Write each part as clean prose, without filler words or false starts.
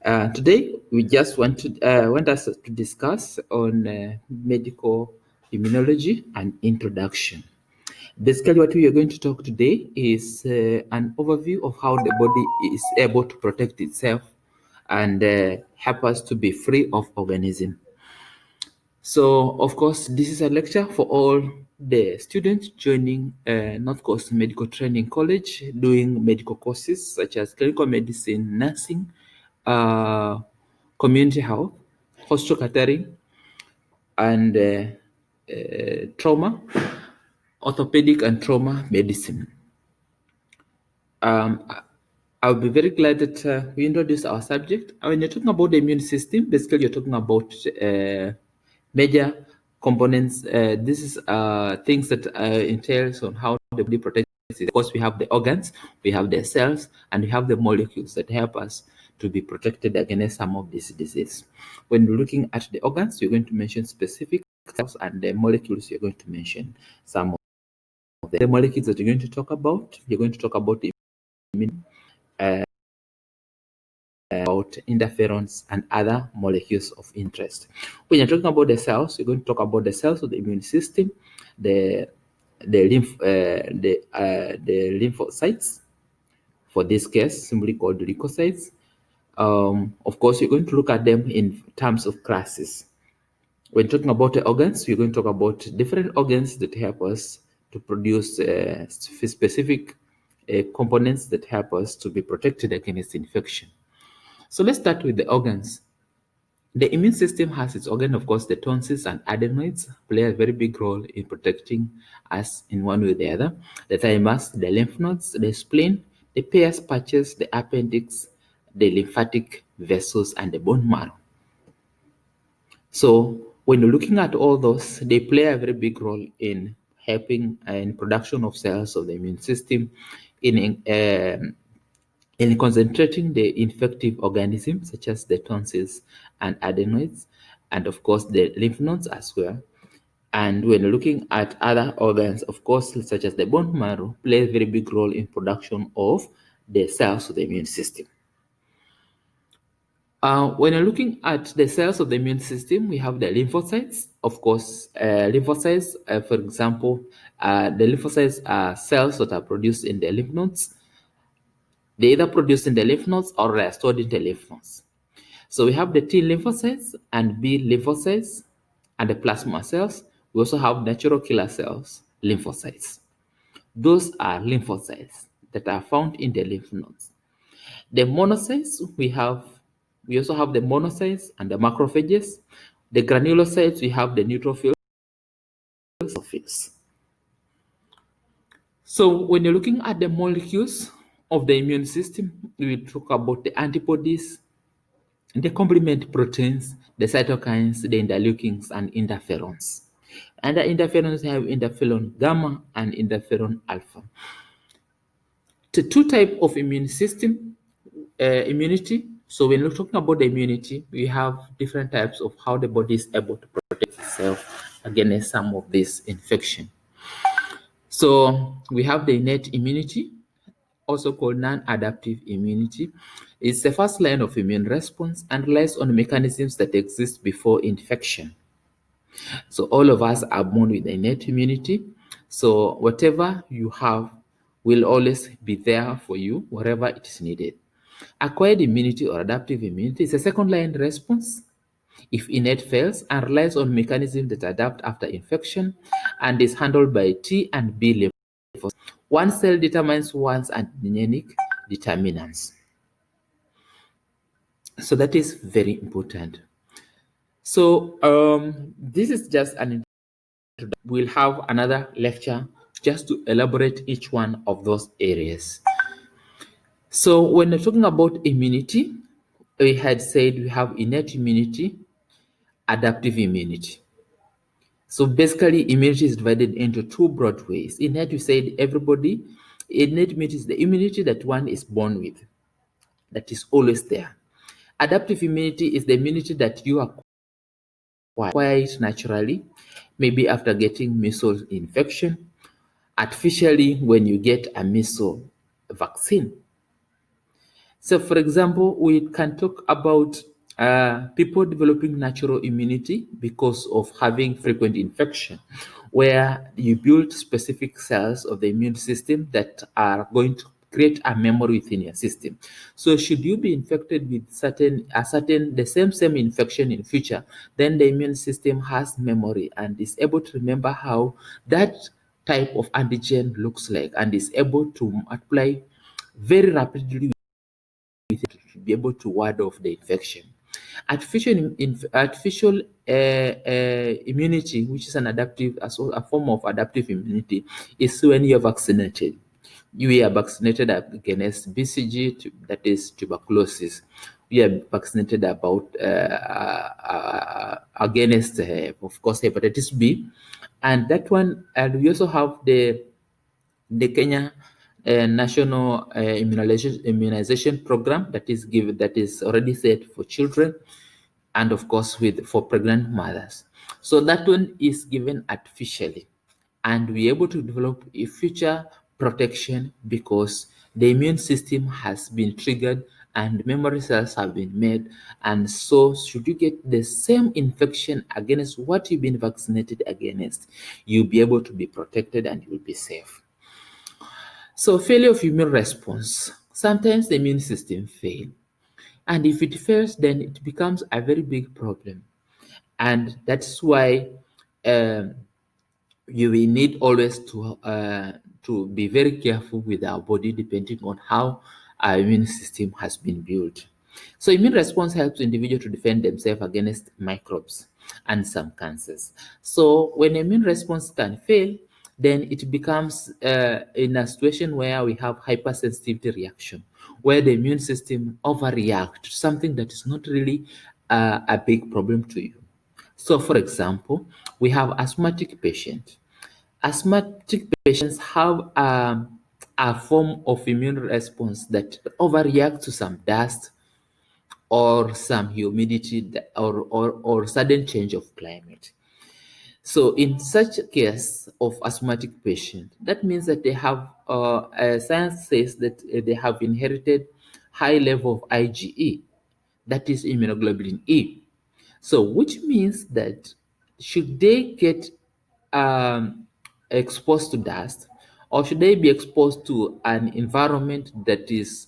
Today, we just want us to discuss on medical immunology and introduction. Basically, what we are going to talk today is an overview of how the body is able to protect itself and help us to be free of organism. So, of course, this is a lecture for all the students joining North Coast Medical Training College, doing medical courses such as clinical medicine, nursing, community health, hospital catering, and trauma, orthopedic and trauma medicine. I'll be very glad that we introduce our subject. When you're talking about the immune system, basically you're talking about major components. This is things that entails on how the body protects it. Of course, we have the organs, we have the cells, and we have the molecules that help us to be protected against some of these diseases. When we're looking at the organs, you're going to mention specific cells, and the molecules, you're going to mention some of the molecules that you're going to talk about. You're going to talk about the immune, about interferons and other molecules of interest. When you're talking about the cells, you're going to talk about the cells of the immune system, the lymphocytes, for this case, simply called leukocytes. Of course, you're going to look at them in terms of classes. When talking about the organs, we're going to talk about different organs that help us to produce specific components that help us to be protected against infection. So let's start with the organs. The immune system has its organ, of course, the tonsils and adenoids play a very big role in protecting us in one way or the other. The thymus, the lymph nodes, the spleen, the Peyer's patches, the appendix, the lymphatic vessels, and the bone marrow. So when you're looking at all those, they play a very big role in helping in production of cells of the immune system, in concentrating the infective organisms such as the tonsils and adenoids, and of course the lymph nodes as well. And when looking at other organs, of course, such as the bone marrow, plays a very big role in production of the cells of the immune system. When you're looking at the cells of the immune system, we have the lymphocytes. Of course, lymphocytes, for example, the lymphocytes are cells that are produced in the lymph nodes. They either produced in the lymph nodes or are stored in the lymph nodes. So we have the T lymphocytes and B lymphocytes and the plasma cells. We also have natural killer cells, lymphocytes. Those are lymphocytes that are found in the lymph nodes. The monocytes, we also have the monocytes and the macrophages. The granulocytes, we have the neutrophils. So when you're looking at the molecules of the immune system, we will talk about the antibodies, the complement proteins, the cytokines, the interleukins, and interferons. And the interferons have interferon gamma and interferon alpha. The two types of immune system, immunity. So when we're talking about the immunity, we have different types of how the body is able to protect itself against some of this infection. So we have the innate immunity, also called non-adaptive immunity. It's the first line of immune response and relies on mechanisms that exist before infection. So all of us are born with innate immunity. So whatever you have will always be there for you wherever it is needed. Acquired immunity or adaptive immunity is a second line response if innate fails and relies on mechanisms that adapt after infection and is handled by T and B lymphocytes. One cell determines one's antigenic determinants. So that is very important. So this is just an introduction. We'll have another lecture just to elaborate each one of those areas. So when we're talking about immunity, we had said we have innate immunity, adaptive immunity. So basically, immunity is divided into two broad ways. Innate, we said innate immunity is the immunity that one is born with, that is always there. Adaptive immunity is the immunity that you acquire it naturally, maybe after getting measles infection, artificially when you get a measles vaccine. So, for example, we can talk about people developing natural immunity because of having frequent infection, where you build specific cells of the immune system that are going to create a memory within your system. So, should you be infected with the same infection in future, then the immune system has memory and is able to remember how that type of antigen looks like and is able to multiply very rapidly to be able to ward off the infection. Artificial immunity, which is an adaptive, a form of adaptive immunity, is when you're vaccinated. You are vaccinated against BCG, that is tuberculosis. We are vaccinated against, of course, hepatitis B, and that one. And we also have the Kenya National Immunization Program that is already set for children, and of course for pregnant mothers. So that one is given artificially, and we're able to develop a future protection because the immune system has been triggered and memory cells have been made. And so should you get the same infection against what you've been vaccinated against, you'll be able to be protected and you'll be safe. So failure of immune response. Sometimes the immune system fails. And if it fails, then it becomes a very big problem. And that's why um, you will need always to be very careful with our body depending on how our immune system has been built. So immune response helps individuals to defend themselves against microbes and some cancers. So when immune response can fail, then it becomes in a situation where we have hypersensitivity reaction, where the immune system overreacts to something that is not really a big problem to you. So, for example, we have asthmatic patients. Asthmatic patients have a form of immune response that overreact to some dust or some humidity or sudden change of climate. So in such a case of asthmatic patient, that means that they have, science says that they have inherited high level of IgE, that is immunoglobulin E. So which means that should they get exposed to dust, or should they be exposed to an environment that is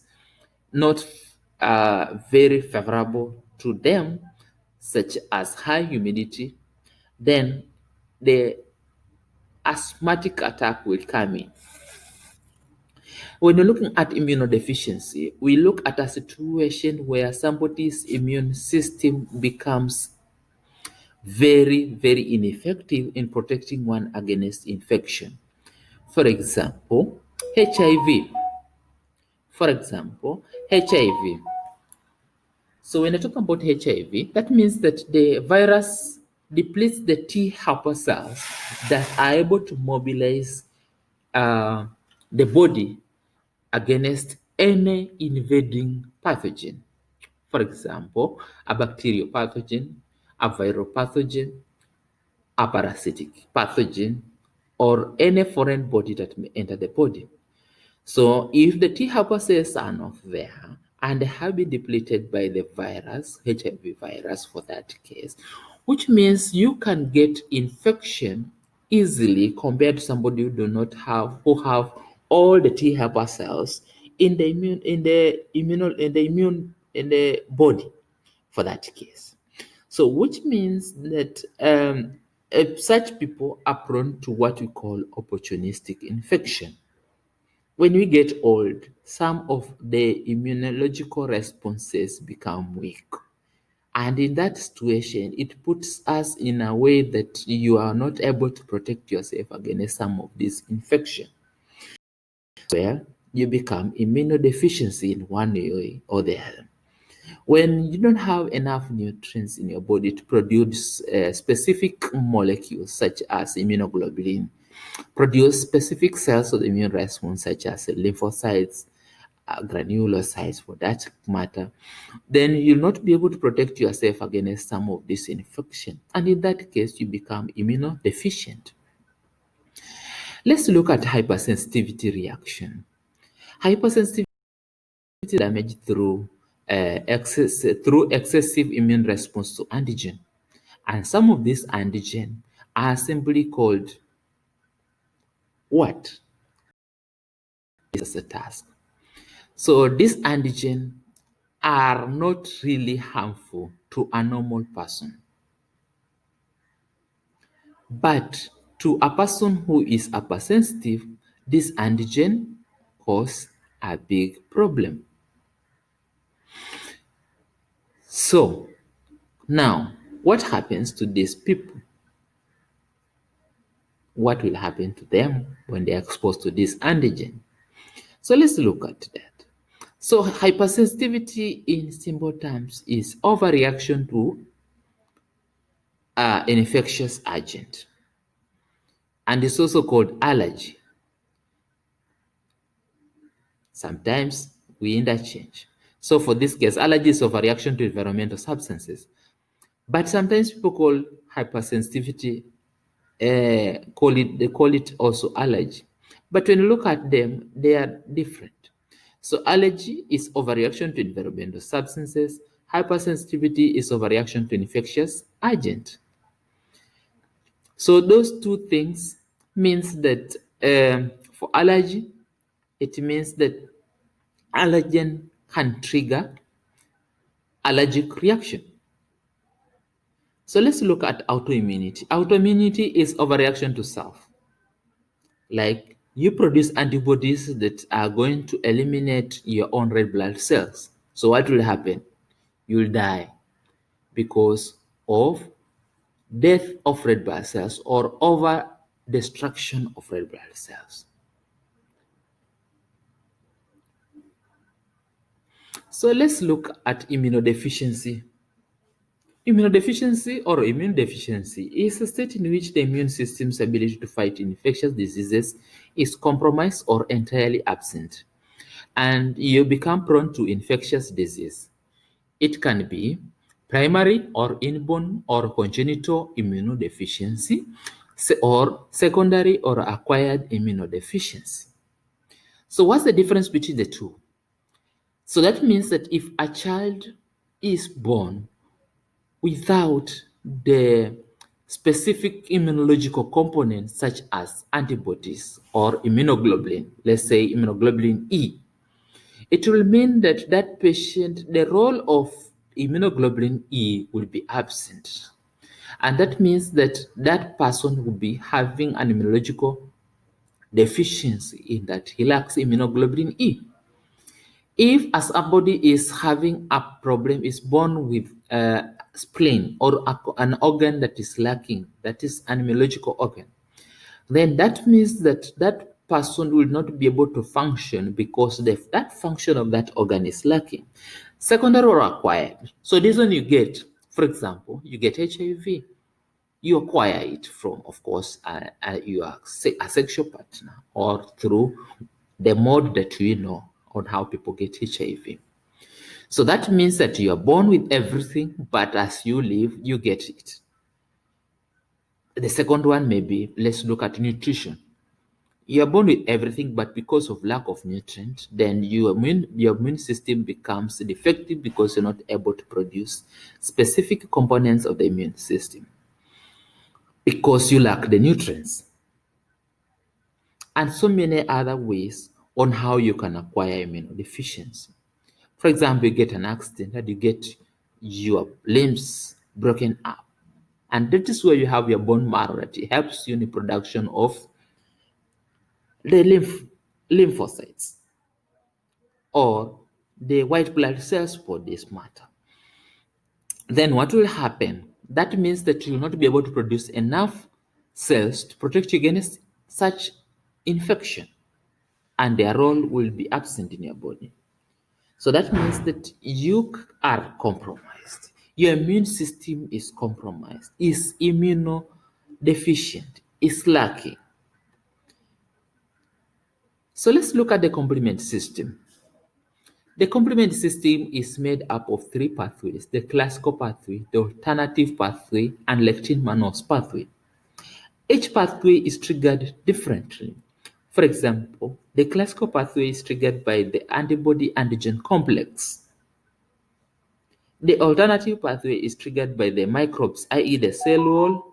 not very favorable to them, such as high humidity, then the asthmatic attack will come in. When you're looking at immunodeficiency, we look at a situation where somebody's immune system becomes very, very ineffective in protecting one against infection. For example, HIV. For example, HIV. So when I talk about HIV, that means that the virus depletes the T helper cells that are able to mobilize uh, the body against any invading pathogen. For example, a bacterial pathogen, a viral pathogen, a parasitic pathogen, or any foreign body that may enter the body. So if the T helper cells are not there and they have been depleted by the virus, HIV virus for that case, which means you can get infection easily compared to somebody who have all the T helper cells in the body for that case. So which means that such people are prone to what we call opportunistic infection. When we get old, some of the immunological responses become weak. And in that situation, it puts us in a way that you are not able to protect yourself against some of these infections, where you become immunodeficiency in one way or the other. When you don't have enough nutrients in your body to produce specific molecules such as immunoglobulin, produce specific cells of the immune response such as lymphocytes, granulocytes for that matter, then you'll not be able to protect yourself against some of this infection. And in that case, you become immunodeficient. Let's look at hypersensitivity reaction. Hypersensitivity damage through excessive immune response to antigen. And some of these antigen are simply called what? Is a task. So these antigen are not really harmful to a normal person. But to a person who is hypersensitive, this antigen cause a big problem. So now, what happens to these people? What will happen to them when they are exposed to this antigen? So let's look at that. So hypersensitivity in simple terms is overreaction to an infectious agent. And it's also called allergy. Sometimes we interchange. So for this case, allergy is overreaction to environmental substances. But sometimes people call hypersensitivity, they call it also allergy. But when you look at them, they are different. So allergy is overreaction to environmental substances. Hypersensitivity is overreaction to infectious agent. So those two things means that for allergy, it means that allergen can trigger allergic reaction. So let's look at autoimmunity. Autoimmunity is overreaction to self. Like you produce antibodies that are going to eliminate your own red blood cells. So what will happen? You'll die because of death of red blood cells or over destruction of red blood cells. So let's look at immunodeficiency. Immunodeficiency or immune deficiency is a state in which the immune system's ability to fight infectious diseases is compromised or entirely absent, and you become prone to infectious disease. It can be primary or inborn or congenital immunodeficiency, or secondary or acquired immunodeficiency. So, what's the difference between the two? So, that means that if a child is born without the specific immunological components such as antibodies or immunoglobulin, let's say immunoglobulin E, it will mean that that patient, the role of immunoglobulin E will be absent. And that means that that person will be having an immunological deficiency in that he lacks immunoglobulin E. If as somebody is having a problem, is born with a spleen or an organ that is lacking, that is an immunological organ, then that means that that person will not be able to function because that function of that organ is lacking. Secondary or acquired. So this one you get, for example, you get HIV. You acquire it from, of course, a sexual partner or through the mode that we know on how people get HIV. So that means that you are born with everything, but as you live, you get it. The second one, maybe, let's look at nutrition. You are born with everything, but because of lack of nutrients, then your immune system becomes defective because you're not able to produce specific components of the immune system because you lack the nutrients. And so many other ways on how you can acquire immunodeficiency. For example, you get an accident and you get your limbs broken up. And that is where you have your bone marrow that helps you in the production of the lymphocytes or the white blood cells for this matter. Then what will happen? That means that you will not be able to produce enough cells to protect you against such infection, and their role will be absent in your body. So that means that you are compromised. Your immune system is compromised, is immunodeficient, is lacking. So let's look at the complement system. The complement system is made up of three pathways: the classical pathway, the alternative pathway, and lectin mannose pathway. Each pathway is triggered differently. For example, the classical pathway is triggered by the antibody-antigen complex. The alternative pathway is triggered by the microbes, i.e. the cell wall.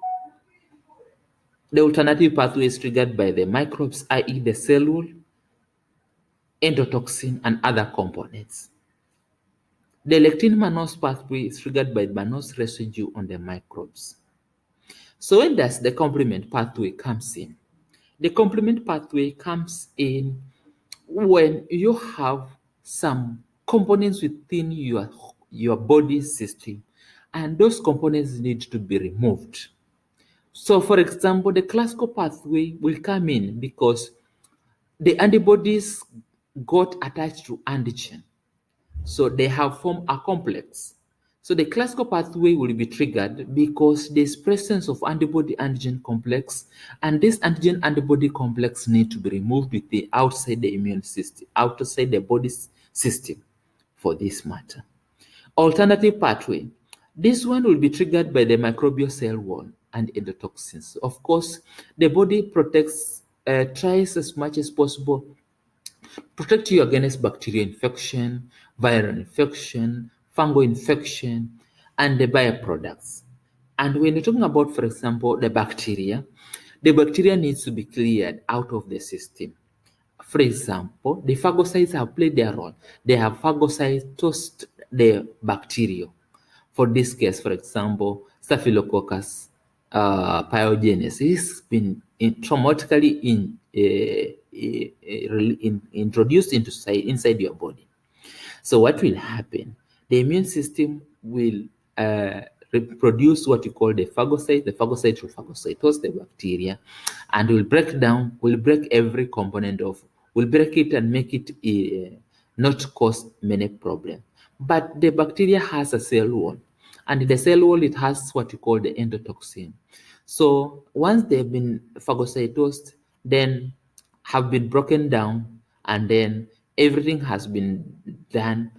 The alternative pathway is triggered by the microbes, i.e. the cell wall, endotoxin, and other components. The lectin-mannose pathway is triggered by mannose residue on the microbes. So when does the complement pathway comes in? The complement pathway comes in when you have some components within your body system, and those components need to be removed. So, for example, the classical pathway will come in because the antibodies got attached to antigen. So they have formed a complex. So the classical pathway will be triggered because there's presence of antibody-antigen complex, and this antigen-antibody complex need to be removed with the outside the immune system, outside the body's system for this matter. Alternative pathway. This one will be triggered by the microbial cell wall and endotoxins. Of course, the body protects, tries as much as possible protect you against bacterial infection, viral infection, fungal infection, and the byproducts. And when you're talking about, for example, the bacteria needs to be cleared out of the system. For example, the phagocytes have played their role. They have phagocytosed the bacteria. For this case, for example, Staphylococcus pyogenes has been traumatically introduced inside your body. So what will happen? The immune system will reproduce what you call the phagocyte. The phagocyte will phagocytose the bacteria, and will break every component will break it and make it not cause many problems. But the bacteria has a cell wall, and in the cell wall it has what you call the endotoxin. So once they've been phagocytosed, then have been broken down, and then everything has been done.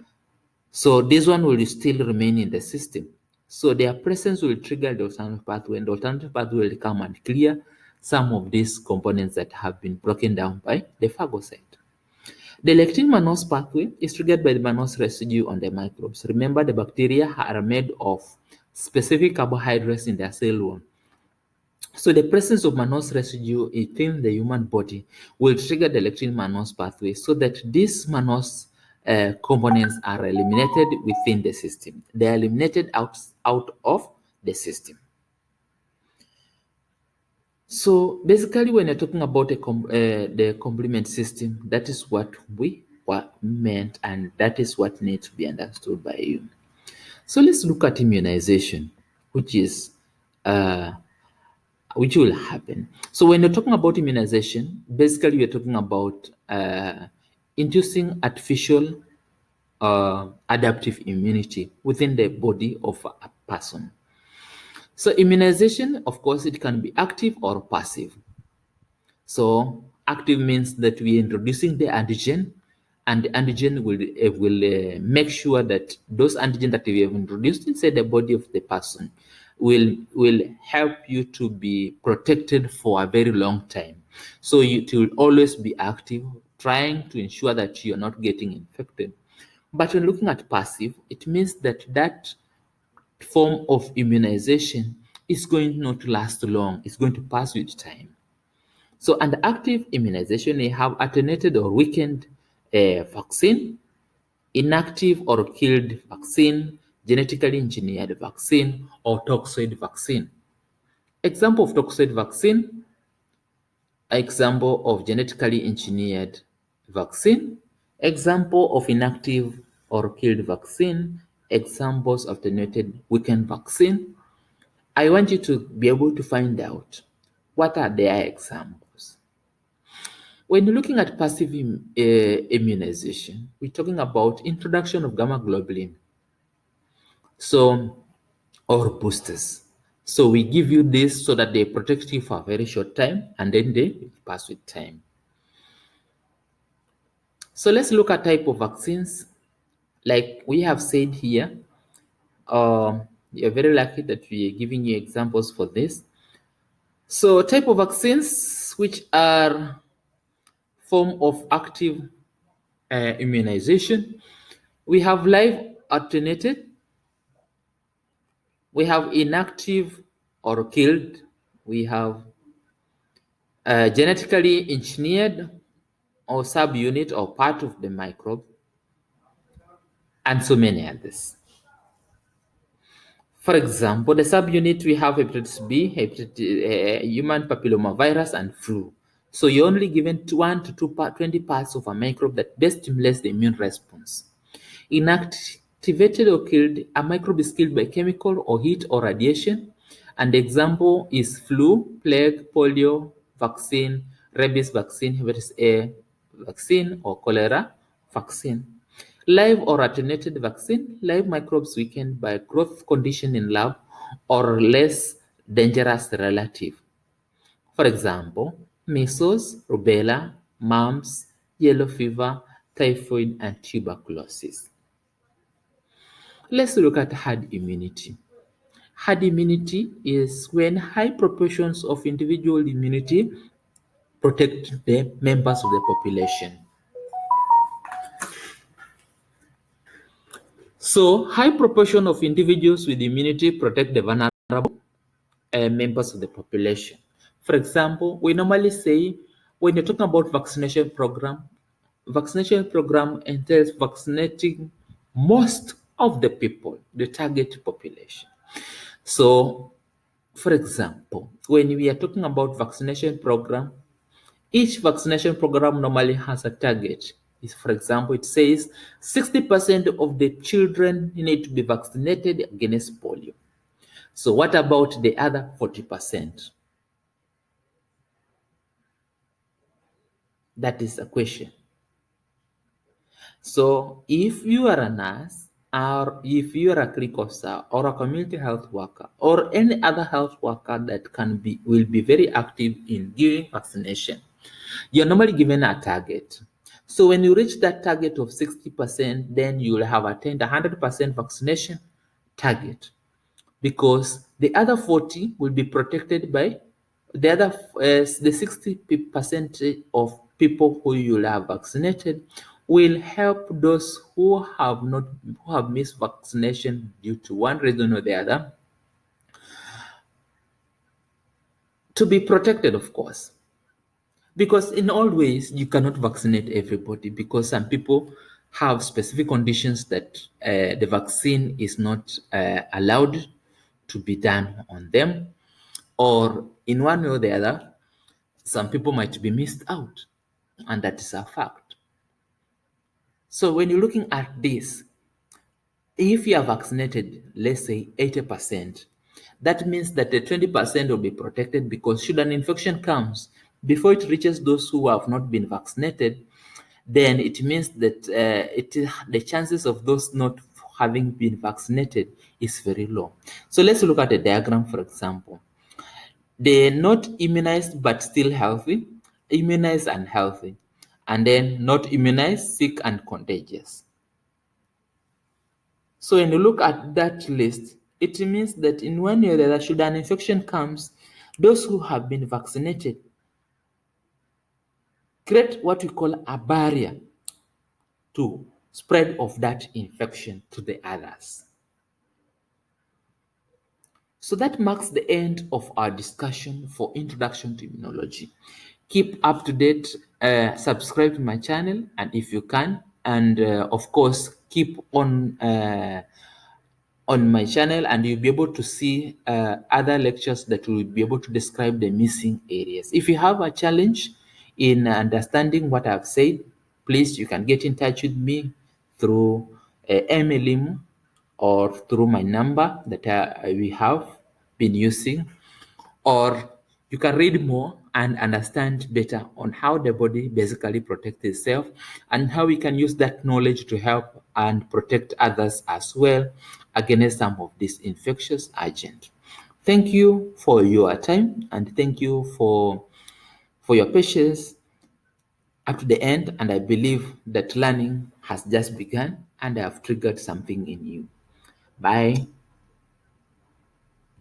So this one will still remain in the system. So their presence will trigger the alternative pathway, and the alternative pathway will come and clear some of these components that have been broken down by the phagocyte. The lectin-mannose pathway is triggered by the mannose residue on the microbes. Remember, the bacteria are made of specific carbohydrates in their cell wall. So the presence of mannose residue within the human body will trigger the lectin-mannose pathway so that these mannose components are eliminated within the system. They are eliminated out of the system. So basically, when you're talking about the complement system, that is what we meant, and that is what needs to be understood by you. So let's look at immunization, which will happen. So when you're talking about immunization, basically you're talking about inducing artificial adaptive immunity within the body of a person. So immunization, of course, it can be active or passive. So active means that we are introducing the antigen, and the antigen will make sure that those antigen that we have introduced inside the body of the person will help you to be protected for a very long time. So it will always be active, trying to ensure that you're not getting infected. But when looking at passive, it means that that form of immunization is going not to last long. It's going to pass with time. So under active immunization, we have attenuated or weakened vaccine, inactive or killed vaccine, genetically engineered vaccine, or toxoid vaccine. Example of toxoid vaccine, example of genetically engineered vaccine, example of inactive or killed vaccine, examples of attenuated weakened vaccine. I want you to be able to find out what are their examples. When you're looking at passive immunization, we're talking about introduction of gamma globulin, so or boosters. So we give you this so that they protect you for a very short time, and then they pass with time. So let's look at type of vaccines. Like we have said here, you're very lucky that we are giving you examples for this. So type of vaccines which are form of active immunization. We have live attenuated, we have inactive or killed, we have genetically engineered or subunit or part of the microbe, and so many others. For example, the subunit we have hepatitis B, human papillomavirus, and flu. So you're only given 1 to 20 parts of a microbe that best stimulates the immune response. Inactivated or killed, a microbe is killed by chemical or heat or radiation. And the example is flu, plague, polio vaccine, rabies vaccine, hepatitis A vaccine, or cholera vaccine. Live or attenuated vaccine, live microbes weakened by growth condition in lab or less dangerous relative. For example, measles, rubella, mumps, yellow fever, typhoid, and tuberculosis. Let's look at herd immunity. Herd immunity is when high proportions of individual immunity protect the members of the population. So, high proportion of individuals with immunity protect the vulnerable members of the population. For example, we normally say when you're talking about vaccination program entails vaccinating most of the people, the target population. So, for example, when we are talking about vaccination program, each vaccination program normally has a target. For example, it says 60% of the children need to be vaccinated against polio. So what about the other 40%? That is a question. So if you are a nurse, or if you are a clinic officer or a community health worker or any other health worker that will be very active in giving vaccination, you're normally given a target. So when you reach that target of 60%, then you will have attained 100% vaccination target, because the other 40 will be protected by the 60% of people who you will have vaccinated will help those who have missed vaccination due to one reason or the other to be protected, of course. Because in all ways, you cannot vaccinate everybody, because some people have specific conditions that the vaccine is not allowed to be done on them, or in one way or the other, some people might be missed out, and that is a fact. So when you're looking at this, if you are vaccinated, let's say 80%, that means that the 20% will be protected, because should an infection comes before it reaches those who have not been vaccinated, then it means that the chances of those not having been vaccinated is very low. So let's look at a diagram, for example. They're not immunized but still healthy, immunized and healthy, and then not immunized, sick and contagious. So when you look at that list, it means that in one way or the other, should an infection comes, those who have been vaccinated create what we call a barrier to spread of that infection to the others. So that marks the end of our discussion for Introduction to Immunology. Keep up to date, subscribe to my channel, and if you can, and of course, keep on my channel, and you'll be able to see other lectures that will be able to describe the missing areas. If you have a challenge in understanding what I've said, please, you can get in touch with me through emailing or through my number that we have been using, or you can read more and understand better on how the body basically protects itself and how we can use that knowledge to help and protect others as well against some of these infectious agents. Thank you for your time, and thank you for your patience up to the end, and I believe that learning has just begun and I have triggered something in you. Bye.